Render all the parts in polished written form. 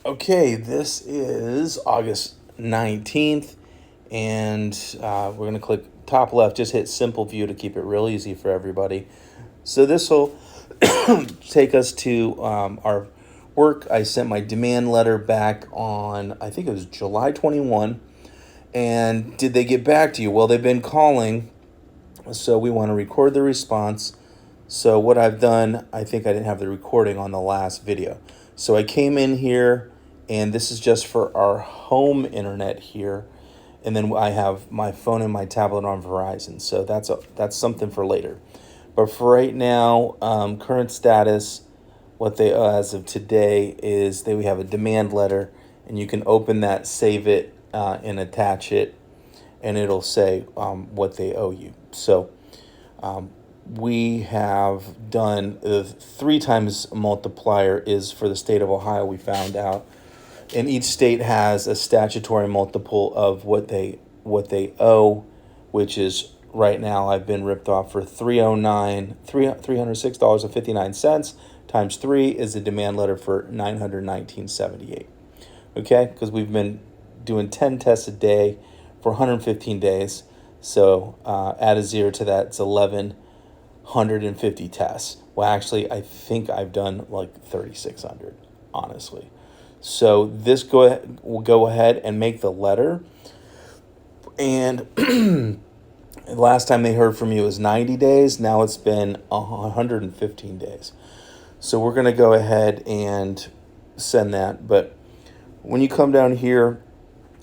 Okay, this is August 19th, and we're going to click top left, just hit simple view to keep it real easy for everybody. So this will take us to our work. I sent my demand letter back on, I think it was July 21. And did they get back to you? Well, they've been calling, so we want to record the response. So what I've done, I think I didn't have the recording on the last video. So I came in here, and this is just for our home internet here. And then I have my phone and my tablet on Verizon. So that's something for later. But for right now, current status, what they as of today is we have a demand letter, and you can open that, save it, and attach it, and it'll say what they owe you. So we have done 3 times multiplier is for the state of Ohio, we found out. And each state has a statutory multiple of what they owe, which is right now I've been ripped off for $306.59 times 3 is a demand letter for $919.78. Okay, because we've been doing 10 tests a day for 115 days. So add a 0 to that, it's 1,150 tests. Well, actually, I think I've done like 3,600, honestly. So this will go ahead and make the letter. And last time they heard from you was 90 days. Now it's been 115 days. So we're going to go ahead and send that. But when you come down here,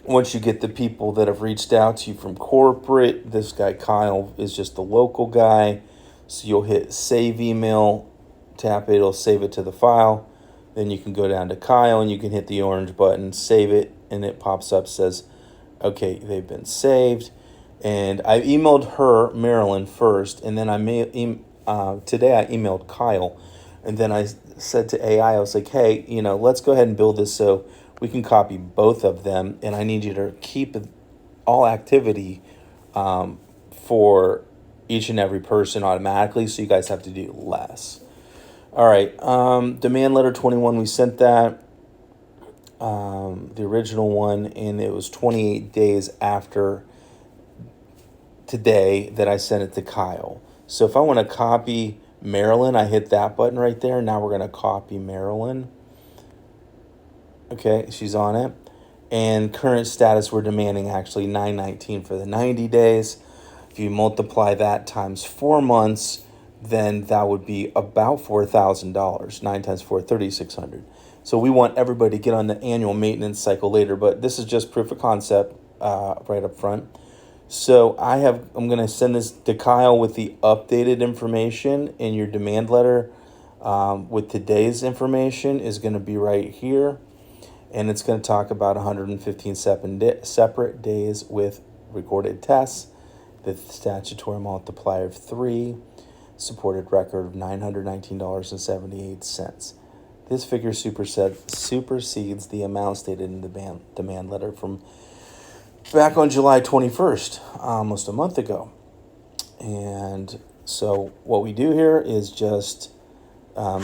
once you get the people that have reached out to you from corporate, this guy Kyle is just the local guy. So you'll hit save email, tap it, it'll save it to the file. Then you can go down to Kyle and you can hit the orange button, save it, and it pops up, says, okay, they've been saved. And I emailed her, Marilyn, first, and then today I emailed Kyle. And then I said to AI, I was like, hey, let's go ahead and build this so we can copy both of them. And I need you to keep all activity for each and every person automatically, so you guys have to do less. All right, demand letter 21, we sent that, the original one, and it was 28 days after today that I sent it to Kyle. So if I want to copy Marilyn, I hit that button right there. Now we're going to copy Marilyn. Okay, she's on it. And current status, we're demanding actually $919 for the 90 days. If you multiply that times 4 months, then that would be about $4,000. 9 times 4, 3,600. So we want everybody to get on the annual maintenance cycle later, but this is just proof of concept right up front. So I'm going to send this to Kyle with the updated information, and your demand letter with today's information is going to be right here. And it's going to talk about 115 separate days with recorded tests, the statutory multiplier of 3, supported record of $919.78. This figure supersedes the amount stated in the demand letter from back on July 21st, almost a month ago. And so what we do here is just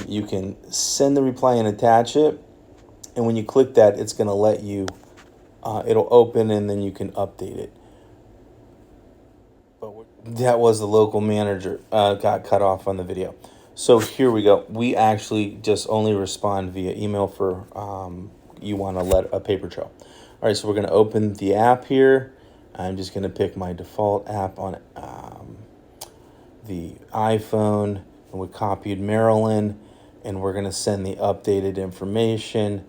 you can send the reply and attach it. And when you click that, it's going to let you, it'll open, and then you can update it. That was the local manager got cut off on the video. So here we go. We actually just only respond via email for you want a paper trail. All right, so we're going to open the app here. I'm just going to pick my default app on the iPhone, and we copied Maryland, and we're going to send the updated information,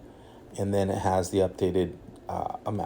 and then it has the updated amount.